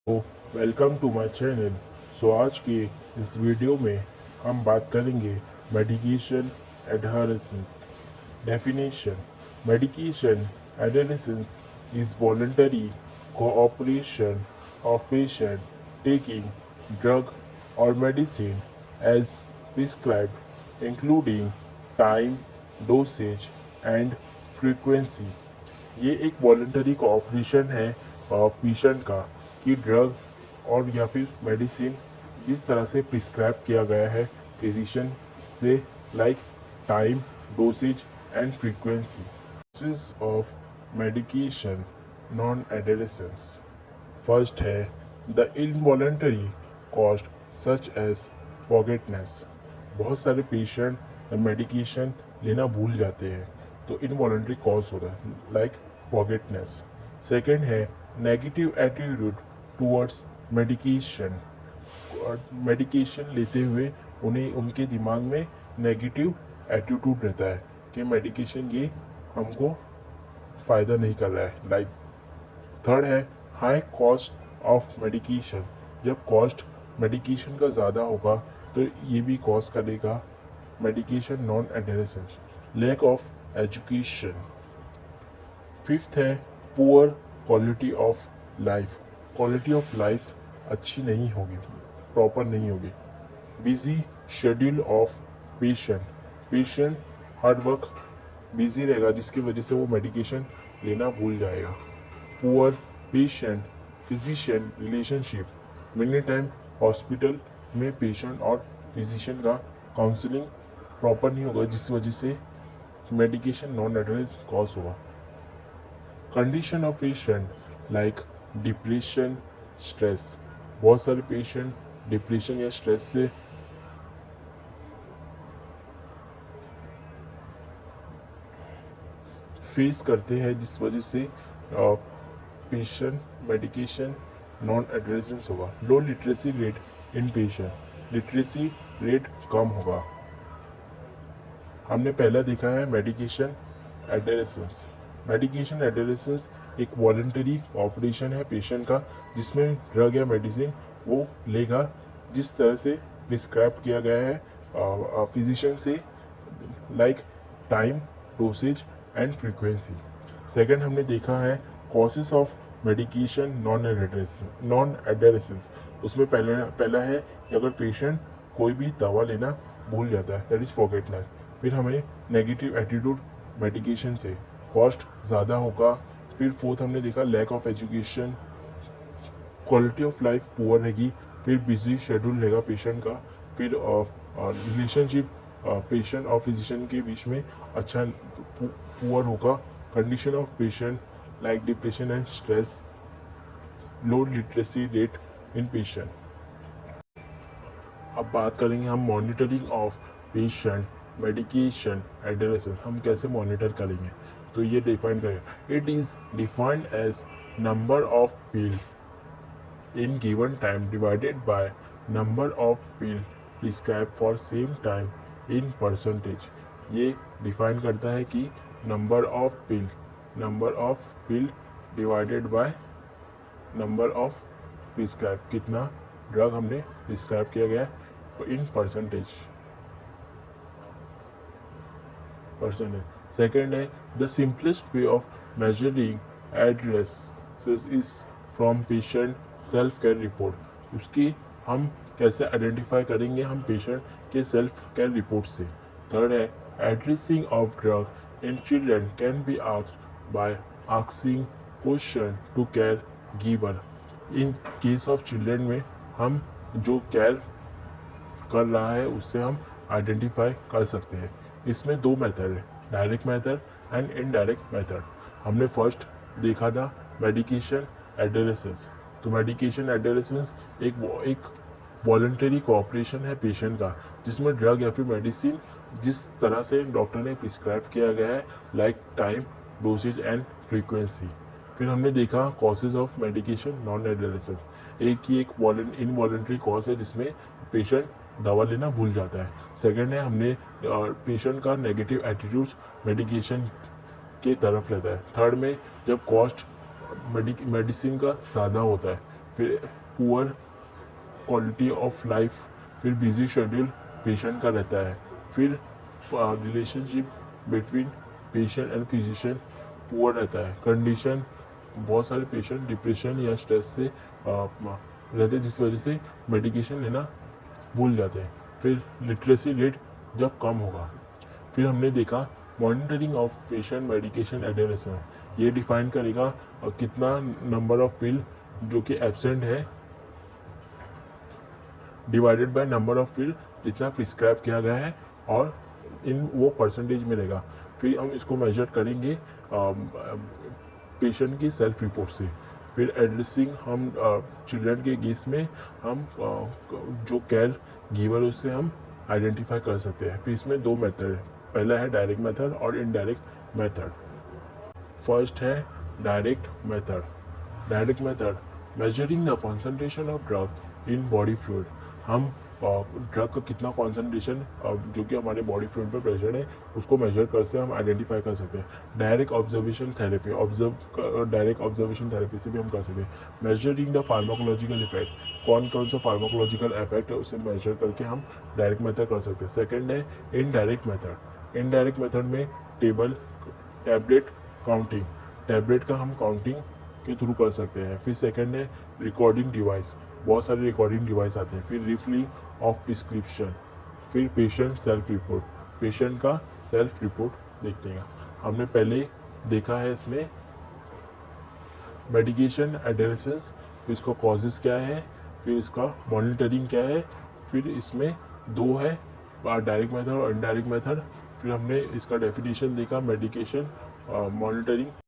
तो welcome to my channel. आज के इस वीडियो में हम बात करेंगे medication adherence. Definition: medication adherence is voluntary cooperation of patient taking drug or medicine as prescribed, including time, dosage and frequency। ये एक वॉलंटरी कोऑपरेशन है पेशेंट का कि ड्रग और या फिर मेडिसिन जिस तरह से प्रिस्क्राइब किया गया है फिजिशियन से, like time, dosage and frequency. Causes of medication non-adherence। First है the involuntary cost such as forgetfulness. बहुत सारे पेशेंट मेडिकेशन लेना भूल जाते हैं तो इनवॉलेंटरी कॉज होता है, लाइक फॉरगेटनेस। सेकेंड है negative attitude towards medication. Medication लेते हुए उन्हें उनके दिमाग में नेगेटिव एटीट्यूड रहता है कि मेडिकेशन ये हमको फ़ायदा नहीं कर रहा है, लाइक। थर्ड है हाई कॉस्ट ऑफ मेडिकेशन। जब कॉस्ट मेडिकेशन का ज़्यादा होगा तो ये भी कॉज करेगा medication non adherence. Lack of education. Fifth है poor quality of life. Quality of life अच्छी नहीं होगी, प्रॉपर नहीं होगी। Busy schedule of patient. Patient hard work busy रहेगा जिसकी वजह से वो मेडिकेशन लेना भूल जाएगा। Poor patient physician relationship. Many time hospital में पेशेंट और फिजिशियन का काउंसलिंग प्रॉपर नहीं होगा जिस वजह से मेडिकेशन नॉन एडहेरेंस कॉज होगा। Condition of patient like depression, stress. बहुत सारे पेशेंट डिप्रेशन या स्ट्रेस से फेस करते हैं जिस वजह से पेशेंट मेडिकेशन नॉन एडहेरेंस होगा। Low literacy rate in patient. Literacy rate कम होगा। हमने पहला देखा है मेडिकेशन एडहेरेंस। मेडिकेशन एडहेरेंस एक वॉलंटरी ऑपरेशन है पेशेंट का जिसमें ड्रग या मेडिसिन वो लेगा जिस तरह से प्रिस्क्राइब किया गया है फिजिशियन से, like time, dosage and frequency. Second हमने देखा है causes of medication non adherence. उसमें पहला है कि अगर पेशेंट कोई भी दवा लेना भूल जाता है, दैट इज फॉरगेटनेस। फिर हमें नेगेटिव एटीट्यूड मेडिकेशन से, कॉस्ट ज़्यादा होगा। फिर फोर्थ हमने देखा lack of education, quality of life poor रहेगी। फिर बिजी शेड्यूल रहेगा पेशेंट का। फिर रिलेशनशिप पेशेंट और फिजिशियन के बीच में अच्छा पुअर होगा। Condition of patient like depression and stress. Low literacy rate in patient. अब बात करेंगे हम monitoring of patient medication adherence. हम कैसे मॉनिटर करेंगे तो ये डिफाइन करेंगे। It is defined as number of pill in given time divided by number of pill prescribed for same time in percentage। ये डिफाइन करता है कि number of pill divided by number of prescribe, कितना drug हमने prescribe किया गया है in percentage. Second है the simplest way of measuring address is from patient self care report. उसकी हम कैसे आइडेंटिफाई करेंगे, हम पेशेंट के सेल्फ केयर रिपोर्ट से। थर्ड है addressing of drug in children can be asked by asking question to care giver. In case of children में हम जो केयर कर रहा है उससे हम आइडेंटिफाई कर सकते हैं। इसमें दो मेथड है, direct method and indirect method. हमने फर्स्ट देखा था मेडिकेशन एडहेरेंस। तो मेडिकेशन एडहेरेंस एक वॉलंटरी कोऑपरेशन है पेशेंट का जिसमें ड्रग या फिर मेडिसिन जिस तरह से डॉक्टर ने प्रिस्क्राइब किया गया है, like time, dosage and frequency. फिर हमने देखा causes of medication non adherence. एक इनवॉलंटरी कॉज है जिसमें पेशेंट दवा लेना भूल जाता है। सेकेंड है हमने पेशेंट का नेगेटिव एटीट्यूड मेडिकेशन के तरफ रहता है। थर्ड में जब कॉस्ट मेडिसिन का ज़्यादा होता है। फिर पुअर क्वालिटी ऑफ लाइफ, फिर बिजी शेड्यूल पेशेंट का रहता है, फिर relationship between patient and physician poor रहता है, कंडीशन बहुत सारे पेशेंट डिप्रेशन या स्ट्रेस से रहते हैं जिस वजह से मेडिकेशन लेना भूल जाते हैं, फिर लिटरेसी रेट जब कम होगा। फिर हमने देखा monitoring of patient medication adherence, ये डिफाइन करेगा कितना नंबर ऑफ पिल जो कि एब्सेंट है डिवाइडेड बाय नंबर ऑफ पिल जितना प्रिस्क्राइब किया गया है और इन वो परसेंटेज में रहेगा। फिर हम इसको मेजर करेंगे पेशेंट की सेल्फ रिपोर्ट से। फिर एड्रेसिंग हम चिल्ड्रन के केस में हम जो केयर गिवर उससे हम आइडेंटिफाई कर सकते हैं। फिर इसमें दो मेथड है, पहला है डायरेक्ट मेथड और इनडायरेक्ट मेथड। फर्स्ट है direct method. Direct method measuring the concentration of drug in body fluid, हम ड्रग का कितना कॉन्सेंट्रेशन जो कि हमारे बॉडी फ्लूइड पर प्रेजेंट है उसको मेजर कर से हम आइडेंटिफाई कर सकते हैं। Direct observation therapy, direct observation therapy से भी हम कर सकते हैं। मेजरिंग द फार्माकोलॉजिकल इफेक्ट, कौन कौन सा फार्माकोलॉजिकल इफेक्ट है उसे मेजर करके हम डायरेक्ट मेथड कर सकते हैं। सेकेंड है इनडायरेक्ट मेथड। इनडायरेक्ट मेथड में टैबलेट काउंटिंग, टैबलेट का हम काउंटिंग के थ्रू कर सकते हैं। फिर सेकेंड है रिकॉर्डिंग डिवाइस, बहुत सारे रिकॉर्डिंग डिवाइस आते हैं। फिर रिफिलिंग ऑफ प्रिस्क्रिप्शन, फिर पेशेंट सेल्फ रिपोर्ट, पेशेंट का सेल्फ रिपोर्ट देखते हैं। हमने पहले देखा है इसमें मेडिकेशन एडहेरेंस, फिर इसका कॉजेज क्या है, फिर इसका मॉनिटरिंग क्या है, फिर इसमें दो है डायरेक्ट मेथड और इनडायरेक्ट मेथड। फिर हमने इसका डेफिनेशन देखा मेडिकेशन मॉनिटरिंग